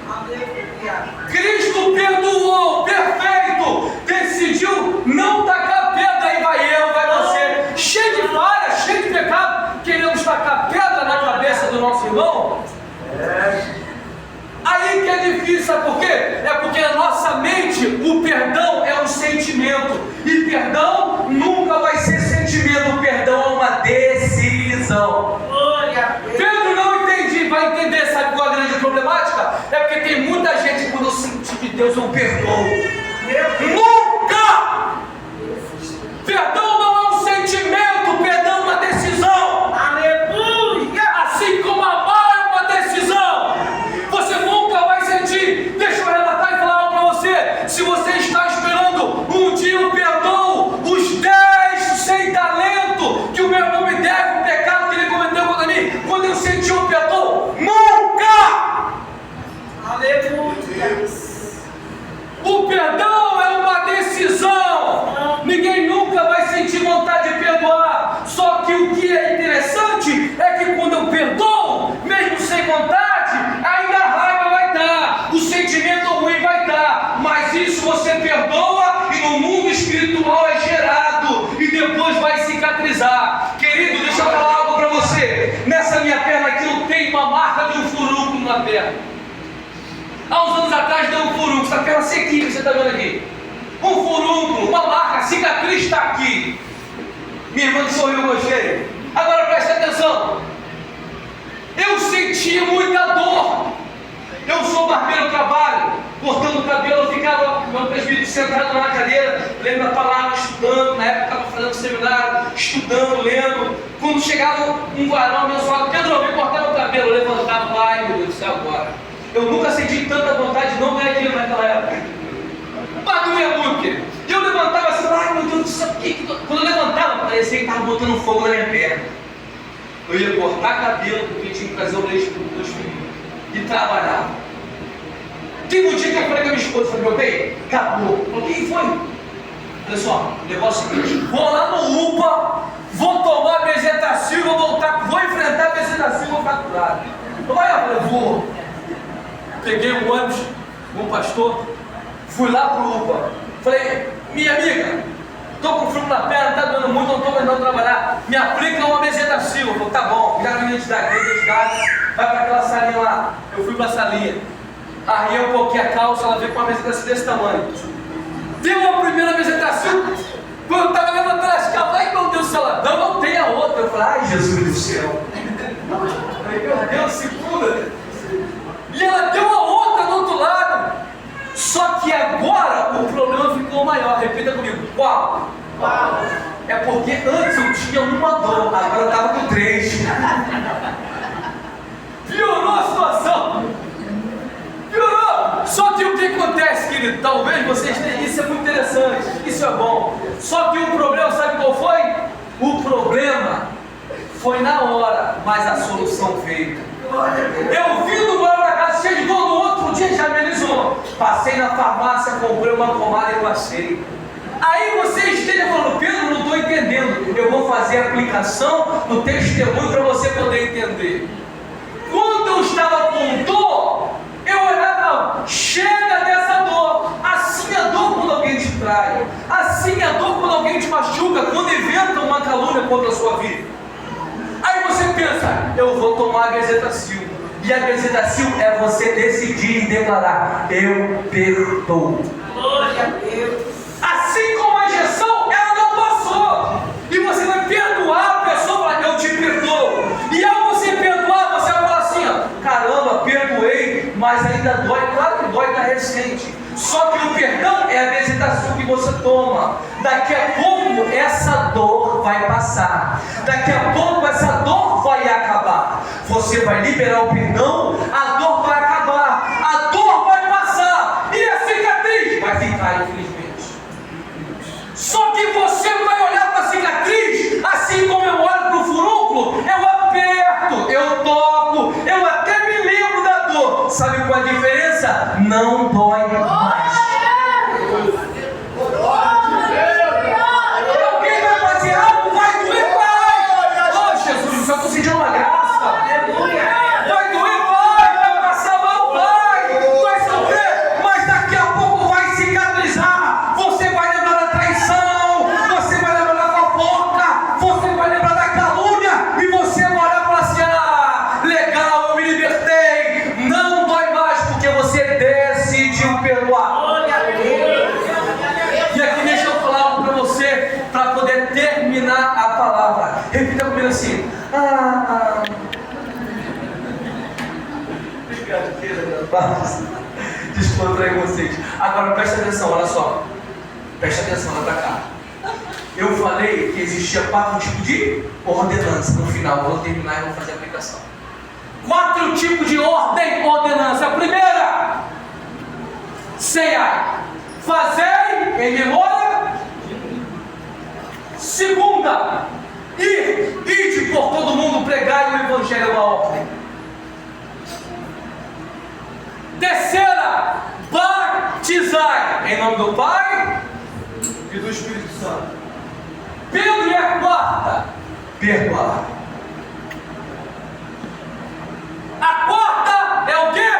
Cristo perdoou, perfeito, decidiu não tacar pedra. E vai eu, vai você, cheio de falha, cheio de pecado, queremos tacar pedra na cabeça do nosso irmão? Aí que é difícil, sabe por quê? É porque na nossa mente o perdão é um sentimento, e perdão nunca vai ser sentimento, o perdão é uma decisão. Pedro não entendi, vai entender, sabe qual é a grande problemática? É porque tem muita gente, quando eu senti que Deus não perdoou. Nunca! Perdão não é um sentimento, perdão é uma decisão. Aleluia! Assim como amar é uma decisão, você nunca vai sentir. Deixa eu relatar e falar algo para você. Se você está esperando um dia eu perdoo os 10 sem talento que o meu irmão me deve, o pecado que ele cometeu contra mim, quando eu senti o perdão, nunca! Aleluia! O perdão é uma decisão. Ninguém nunca vai sentir vontade de perdoar. Só que o que é interessante é que quando eu perdoo, mesmo sem vontade, ainda a raiva vai estar, o sentimento ruim vai estar, mas isso você perdoa e no mundo espiritual é gerado e depois vai cicatrizar. Querido, deixa eu falar algo para você. Nessa minha perna aqui eu tenho uma marca de um furúnculo na perna. Há uns anos atrás deu um furúnculo, essa perna sequinha que você está vendo aqui. Um furúnculo, uma marca, a cicatriz está aqui. Minha irmã que sorriu, eu gostei. Agora preste atenção. Eu senti muita dor. Eu sou barbeiro, trabalho, cortando o cabelo, eu ficava com meu presbítero sentado na cadeira, lendo a palavra, estudando. Na época eu estava fazendo seminário, estudando, lendo. Quando chegava um varão abençoado: Pedro, eu vim cortar meu cabelo, eu levantava, ai meu Deus do céu, agora. Eu nunca senti tanta vontade de não ganhar dinheiro naquela época. Mas doía muito, querido. E eu levantava assim: ai meu Deus do céu, quando eu levantava, parecia que estava botando fogo na minha perna. Eu ia cortar cabelo, porque tinha que trazer o leite para os meus filhos. E trabalhava. Teve um dia que eu falei com a minha esposa: falei, meu bem, acabou. Falei, quem foi? Olha só, o negócio é o seguinte: vou lá no UPA, vou tomar bezetacil, vou enfrentar a bezetacil e vou ficar curado. Eu falei, vou. Peguei um ônibus com um pastor, fui lá pro UPA. Falei, minha amiga, estou com frio na perna, está doendo muito, não estou aguentando trabalhar, me aplica uma bezetacil. Eu falei, tá bom, já me identidade, vai para aquela salinha lá. Eu fui para a salinha, arriei um pouquinho a calça, ela veio com uma bezetacil desse tamanho. Deu a primeira bezetacil, quando eu estava levantando as calças, ai meu Deus do céu, não tem a outra. Eu falei, ai Jesus do céu. Eu falei, meu Deus, segura. E ela deu a Qual? É porque antes eu tinha uma dor, agora eu estava com 3. Piorou a situação. Piorou. Só que o que acontece, querido? Talvez vocês tenham. Isso é muito interessante, isso é bom. Só que o problema, sabe qual foi? O problema foi na hora, mas a solução veio. Eu vim do banho da casa cheio de dor, no outro dia já amenizou. Passei na farmácia, comprei uma pomada e passei. Aí você esteja falando, Pedro, não estou entendendo. Eu vou fazer a aplicação do testemunho para você poder entender. Quando eu estava com dor, eu olhava, chega dessa dor. Assim é a dor quando alguém te trai. Assim é a dor quando alguém te machuca, quando inventa uma calúnia contra a sua vida. Aí você pensa, eu vou tomar a Bezetacil. E a Bezetacil é você decidir e declarar, eu perdoo. Glória a Deus. Assim como a injeção, ela não passou. E você vai perdoar a pessoa, eu te perdoo. E ao você perdoar, você vai falar assim, ó, caramba, perdoei, mas ainda dói. Claro que dói, está recente. Só que o perdão é a Bezetacil que você toma. Daqui a pouco essa dor vai passar. Daqui a pouco essa dor vai acabar. Você vai liberar o perdão, a dor vai acabar, a dor vai passar e a cicatriz vai ficar, infelizmente. Só que você vai olhar para a cicatriz, assim como eu olho para o furúnculo, eu aperto, eu toco, eu até me lembro da dor. Sabe qual é a diferença? Não dói mais. Alguém vai fazer algo, vai doer mais. Oh Jesus, eu só estou sentindo uma graça. Vai doer, vai passar mal, vai sofrer, mas daqui a pouco vai cicatrizar. Você vai lembrar da traição, você vai lembrar da fofoca, você vai lembrar da calúnia, e você vai olhar e falar assim, ah, legal, eu me libertei. Não dói mais, porque você decidiu perdoar. E aqui deixa eu falar algo para você, para poder terminar a palavra. Repita comigo assim, descontrair vocês. Agora presta atenção, olha só. Presta atenção, olha pra cá. Eu falei que existia 4 tipos de ordenança. No final, eu vou terminar e vou fazer a aplicação. 4 tipos de ordem, ordenança. A primeira, ceia. Fazei em memória. Segunda, ide por todo mundo, pregai o evangelho, é uma ordem. Terceira, batizai em nome do Pai e do Espírito Santo. Pedro, e a quarta, perdoar. A quarta é o quê?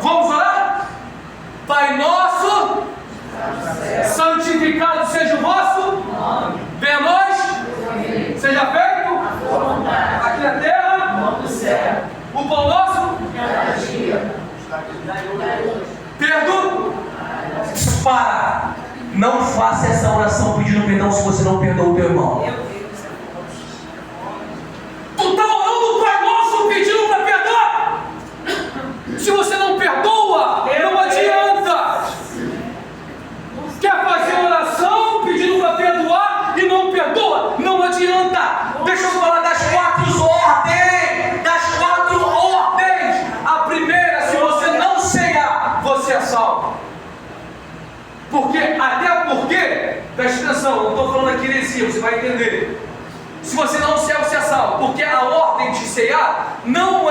Vamos orar? Pai nosso, santificado seja o vosso nome. Venha a nós, seja feito aqui na terra, como no céu. O pão nosso, cada dia. Perdoa. Para. Não faça essa oração pedindo perdão se você não perdoa o teu irmão. Tu está orando o Pai Nosso pedindo para perdoar? Se você não perdoa, não adianta. Quer fazer oração pedindo para perdoar e não perdoa? Não adianta. Deixa eu falar das 4 ordens. Das 4 ordens. A primeira, se você não ceiar, você é salvo. Até porque, preste atenção, não estou falando aqui heresia, você vai entender. Se você não ceiar, você é salvo. Porque a ordem de ceiar não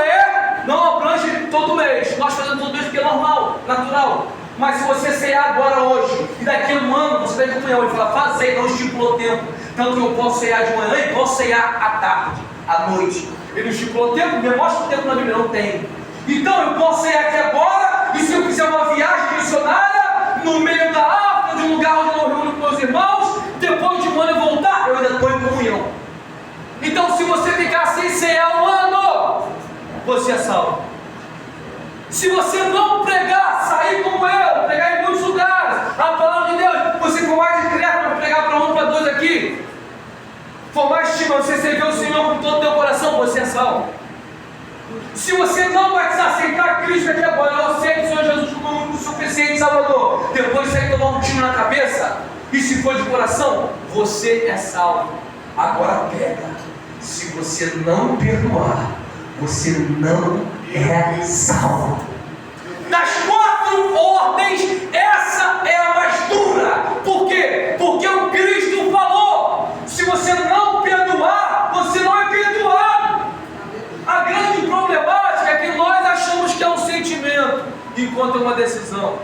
abrange todo mês. Nós fazemos todo mês porque é normal, natural. Mas se você ceiar agora hoje, e daqui a um ano você vai comunhão e falar, fazei, não estipulou tempo. Tanto que eu posso ceiar de manhã e posso ceiar à tarde, à noite. Ele não estipulou tempo, me mostra o tempo na Bíblia, não tem. Então eu posso ceiar aqui agora, e se eu fizer uma viagem missionária, no meio da África, de um lugar onde eu não reúno com meus irmãos, depois de um ano eu voltar, eu ainda estou em comunhão. Então se você ficar sem ceiar um ano, você é salvo. Se você não pregar, sair como eu, pregar em muitos lugares, a palavra de Deus, você for mais discreto para pregar para 1, para 2 aqui, for mais estima, você servir o Senhor com todo o teu coração, você é salvo. Se você não vai aceitar Cristo aqui agora, eu aceito o Senhor Jesus como o único suficiente Salvador, depois você tomar um tiro na cabeça, E se for de coração, você é salvo. Agora pega, se você não perdoar, você não é salvo. Das 4 ordens, essa é a mais dura. Por quê? Porque o Cristo falou: se você não perdoar, você não é perdoado. A grande problemática é que nós achamos que é um sentimento, enquanto é uma decisão.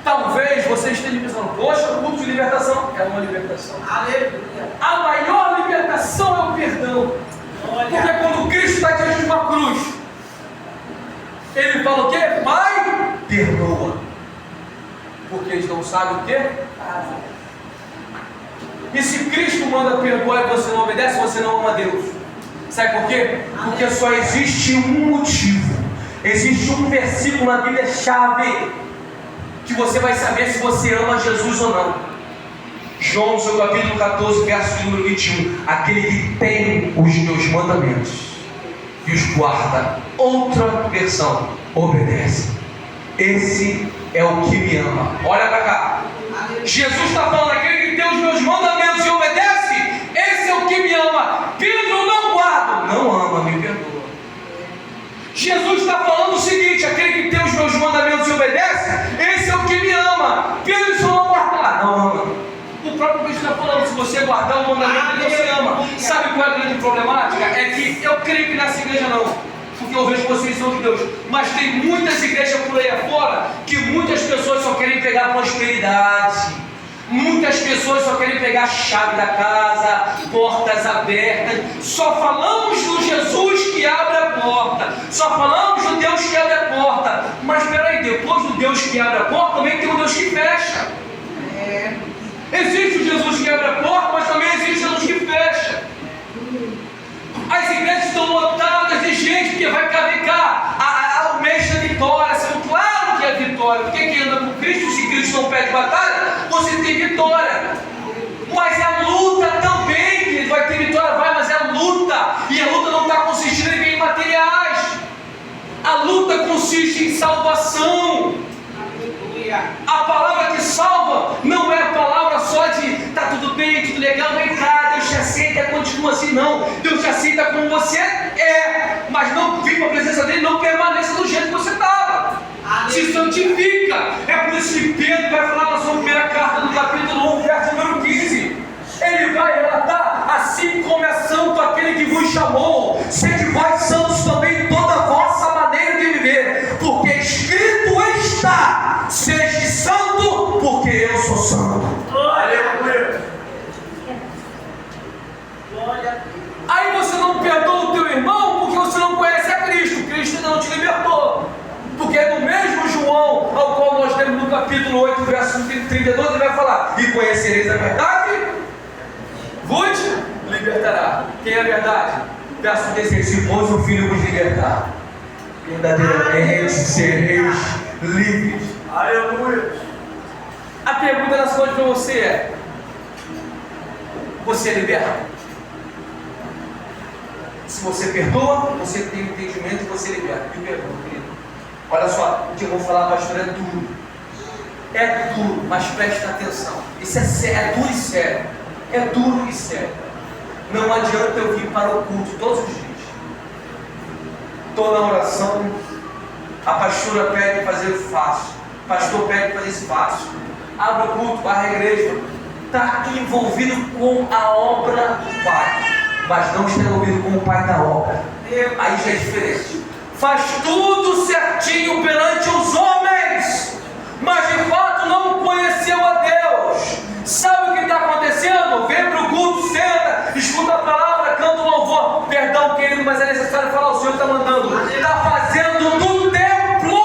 Talvez você esteja pensando: poxa, o culto de libertação é uma libertação. Aleluia. A maior libertação é o perdão. Porque quando Cristo está diante de uma cruz, Ele fala o quê? Pai, perdoa. Porque eles não sabem o quê? E se Cristo manda perdoar e você não obedece, você não ama Deus. Sabe por quê? Porque só existe um motivo. Existe um versículo na Bíblia-chave que você vai saber se você ama Jesus ou não. João, seu capítulo 14, verso número 21. Aquele que tem os meus mandamentos e os guarda. Outra versão: obedece. Esse é o que me ama. Olha para cá. Jesus está falando: aquele que tem os meus mandamentos e obedece, esse é o que me ama. Pedro, não guardo. Não ama, me perdoa. Jesus está falando o seguinte: aquele que tem os meus mandamentos e obedece, esse é o que me ama. Pedro, se eu não guardar, não ama. O próprio Cristo está falando: se você guardar o mandamento, você ama. Sabe qual é a grande problemática? É que eu creio que nessa igreja não, porque eu vejo que vocês são de Deus, mas tem muitas igrejas por aí afora que muitas pessoas só querem pegar prosperidade. Muitas pessoas só querem pegar a chave da casa, portas abertas. Só falamos do Jesus que abre a porta. Só falamos do Deus que abre a porta. Mas peraí, depois do Deus que abre a porta, também tem um Deus que fecha. Existe o Jesus que abre a porta, mas também existe o Jesus que fecha. As igrejas estão lotadas de gente, porque vai cá, o mês da vitória. São claro que é vitória. Porque quem anda com Cristo, se Cristo não pede batalha, você tem vitória. Mas é luta também, que vai ter vitória, mas é luta. E a luta não está consistindo em bens materiais. A luta consiste em salvação. A palavra que salva não é a palavra só de tá tudo bem, tudo legal, vem cá, Deus te aceita, continua assim. Não, Deus te aceita como você é, mas não vim para a presença dele, não permaneça do jeito que você estava. Se santifica. É por isso que Pedro vai falar na sua primeira carta, no capítulo 1, verso número 15. Ele vai relatar: assim como é santo aquele que vos chamou, sede vós santos também em toda a vossa maneira de viver, porque escrito está: seja santo, porque eu sou santo. Aleluia. Aí você não perdoa o teu irmão porque você não conhece a Cristo. Cristo ainda não te libertou. Porque é no mesmo João, ao qual nós temos no capítulo 8, verso 32, ele vai falar: e conhecereis a verdade, vos libertará. Quem é a verdade? Verso 16: se pois o Filho vos libertar, verdadeiramente sereis livres. Aleluia. A pergunta da noite para você é: você é liberto? Se você perdoa, você tem entendimento e você liberta. Me perdoa, querido. Olha só, o que eu vou falar, pastor, é duro. É duro, mas preste atenção. Isso é sério, é duro e sério. É duro e sério. Não adianta eu vir para o culto todos os dias. Estou na oração, a pastora pede fazer fácil, o pastor pede fazer isso fácil. Abre o culto, barra a igreja. Está envolvido com a obra do Pai, mas não está envolvido com o Pai da obra. Aí já é diferente. Faz tudo certinho perante os homens, mas de fato não conheceu a Deus. Sabe o que está acontecendo? Vem para o culto, senta, escuta a palavra, canta o louvor. Perdão, querido, mas é necessário falar, o Senhor está mandando. Está fazendo do templo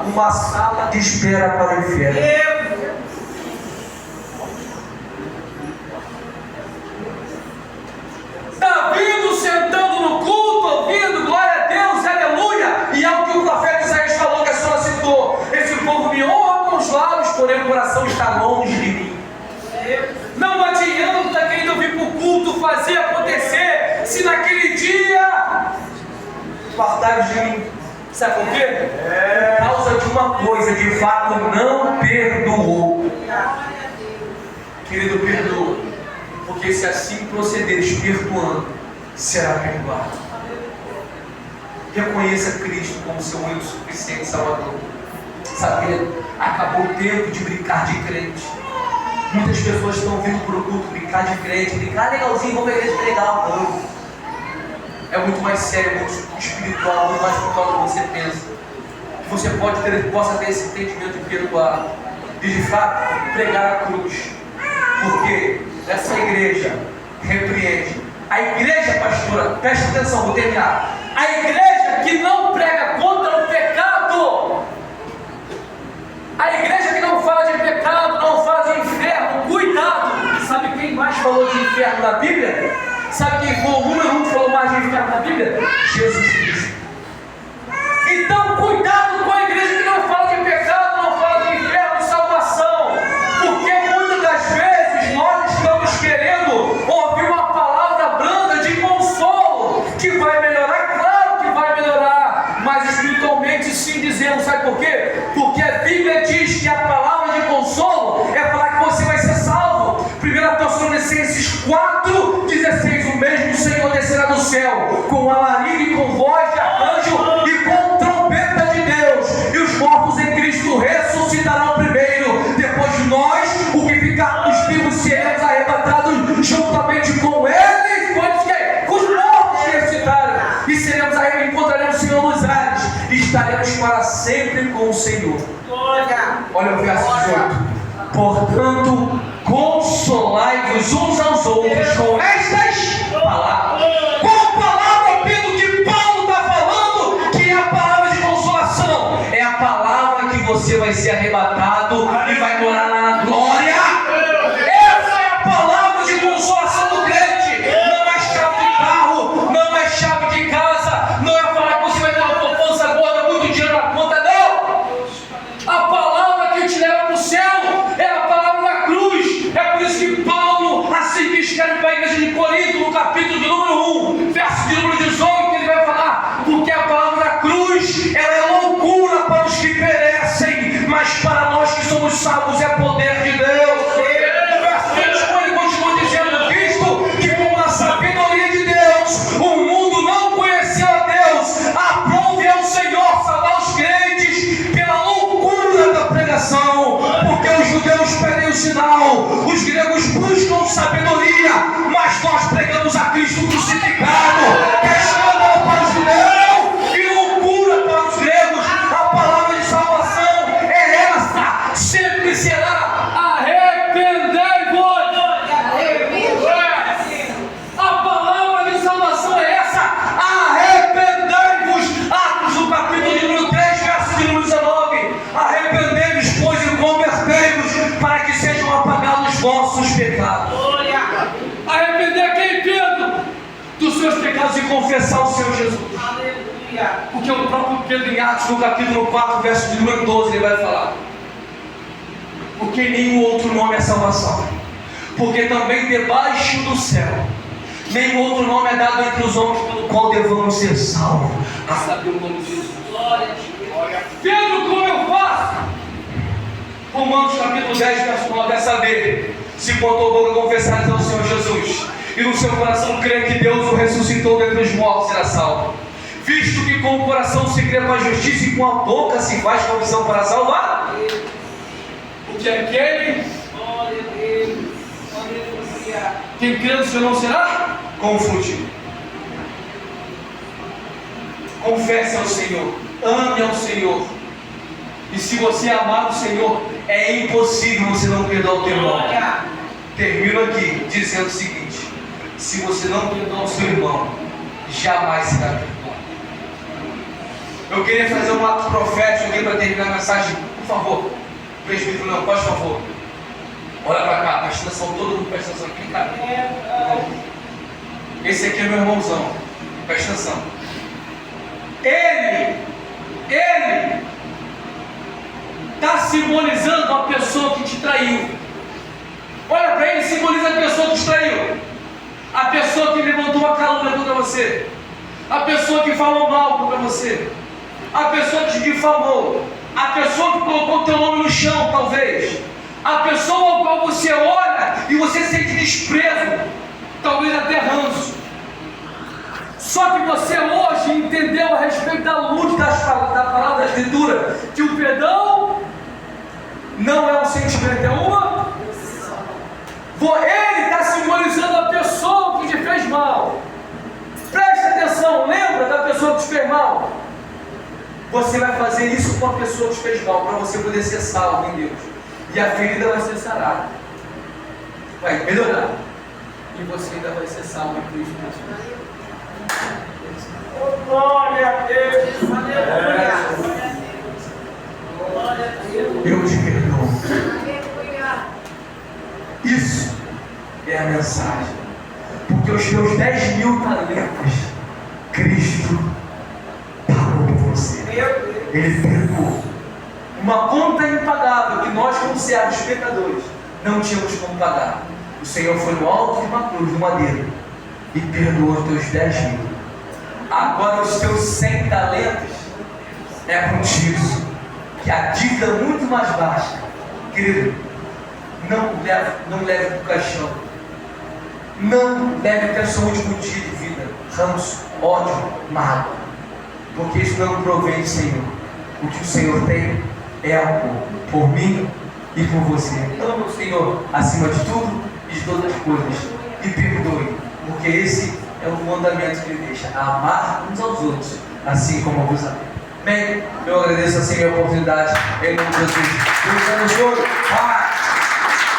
uma sala de espera para o inferno. Está vindo, sentando no culto, ouvindo, glória a Deus, aleluia. E algo que o profeta Isaías falou, que a senhora citou: esse povo me honra com os lábios, porém o coração está longe de mim. Não adianta, querido, vir para o culto fazer acontecer, se naquele dia guardai de mim, Sabe por quê? Por causa de uma coisa, de fato não perdoou. Querido, perdoa. Porque se assim procederes perdoando, será perdoado. Reconheça Cristo como seu único suficiente Salvador. Sabe, acabou o tempo de brincar de crente. Muitas pessoas estão vindo para o culto brincar de crente, brincar legalzinho, vamos ver igreja que legal. Não. É muito mais sério, muito espiritual, muito mais espiritual do que você pensa. Que você possa ter esse entendimento de perdoar. E de fato, pregar a cruz. Porque essa igreja repreende. A igreja, pastora, presta atenção, vou terminar. A igreja que não prega contra o pecado. A igreja que não fala de pecado, não fala de inferno, cuidado! Sabe quem mais falou de inferno na Bíblia? Sabe quem foi o número 1 que falou mais de inferno na Bíblia? Jesus Cristo. Então, cuidado com a igreja que não fala de pecado, não fala de inferno, de salvação. Porque muitas das vezes nós estamos querendo ouvir uma palavra branda de consolo, que vai melhorar, claro que vai melhorar, mas espiritualmente sim dizendo, sabe por quê? Porque a Bíblia diz que a palavra de consolo é falar que você vai ser salvo. 1 Tessalonicenses 4,16, o mesmo Senhor descerá do céu, com alarido e com voz de arcanjo e com trombeta de Deus, e os mortos em Cristo ressuscitarão primeiro, depois de nós, o que ficarmos vivos seremos arrebatados juntamente com eles, com os mortos que ressuscitaram, e seremos encontraremos o Senhor nos ares, e estaremos para sempre com o Senhor. Olha o verso 18. Portanto, consolai-vos uns aos outros com estas palavras. Qual palavra, Pedro, que Paulo está falando que é a palavra de consolação? É a palavra que você vai ser arrebatado e vai morar lá na glória. Essa é a palavra de consolação do crente. Não é chave de carro, não é chave de casa, não é falar que você vai ter uma poupança gorda, muito dinheiro na conta, não. A palavra que te leva para o céu é a palavra da cruz. É por isso que Paulo, assim que escreve para a igreja de Corinto, no capítulo de número 1, verso de número 18, ele vai falar, porque a palavra da cruz, ela é loucura para os que perecem, mas para nós que somos salvos é poder de Deus. No verso 21 ele continua dizendo, visto que com a sabedoria de Deus, o mundo não conheceu a Deus, aprove ao Senhor salvar os crentes pela loucura da pregação, porque os judeus pedem o sinal, os gregos buscam sabedoria, mas nós pregamos a Cristo crucificado, que é escândalo para os judeus e loucura para os gregos. A palavra de salvação é essa, sempre será: arrependei-vos. A palavra de salvação é essa: arrependei-vos. Atos no capítulo de número 3, verso de número 19. Arrependei-vos, pois, e convertei-vos, para que sejam apagados os vossos pecados. Arrepender quem, Pedro? Dos seus pecados e confessar o Senhor Jesus. Porque o próprio Pedro, em Atos, no capítulo 4, verso de número 12, ele vai falar: porque nenhum outro nome é salvação, porque também debaixo do céu nenhum outro nome é dado entre os homens pelo qual devamos ser salvos, a saber o nome de Jesus. Pedro, como eu faço? Romanos capítulo 10, verso 9, é saber se com a tua boca confessares ao Senhor Jesus e no seu coração crer que Deus o ressuscitou dentre os mortos, será salvo. Visto que com o coração se crê para a justiça e com a boca se faz confissão para salvar, o que é aquele? Quem crê no Senhor não será confundido. Confesse ao Senhor, ame ao Senhor. E se você amar o Senhor, é impossível você não perdoar o teu irmão. Termino aqui dizendo o seguinte: se você não perdoar o seu irmão, jamais será perdoado. Eu queria fazer um ato profético aqui para terminar a mensagem. Por favor, presbítero, não, por favor. Olha para cá, presta atenção, todo mundo presta atenção aqui, cara. Esse aqui é meu irmãozão, presta atenção. Ele está simbolizando a pessoa que te traiu. Olha para ele, simboliza a pessoa que te traiu, a pessoa que levantou a calúnia contra você, a pessoa que falou mal contra você. a pessoa que te difamou, a pessoa que colocou o teu nome no chão, talvez, a pessoa ao qual você olha e você sente desprezo, talvez até ranço. Só que você hoje entendeu a respeito da luz da palavra da Escritura, que o perdão não é um sentimento, é uma. Ele está simbolizando a pessoa que te fez mal. Preste atenção, lembra da pessoa que te fez mal? Você vai fazer isso com a pessoa que te fez mal, para você poder ser salvo em Deus. E a ferida vai ser sarada, vai melhorar, e você ainda vai ser salvo em Cristo Jesus. Glória a Deus. Eu te perdoo. Isso é a mensagem. Porque os teus 10.000 talentos, Cristo pagou por você. Ele perdoou. Uma conta impagável que nós, como servos pecadores, não tínhamos como pagar. O Senhor foi no alto de uma cruz, no madeiro, e perdoou os teus 10.000. Agora os teus 100 talentos é contigo, que a dívida é muito mais baixa. Querido, não leve para o caixão. Não leve até o seu último dia de vida ranço, ódio, mágoa, porque isso não provém do Senhor. O que o Senhor tem é amor por mim e por você. Ama o Senhor acima de tudo e de todas as coisas, e perdoe, porque esse é o mandamento que Ele deixa: amar uns aos outros, assim como vos amei. Bem, eu agradeço assim a oportunidade, em nome de Jesus. Deus abençoe.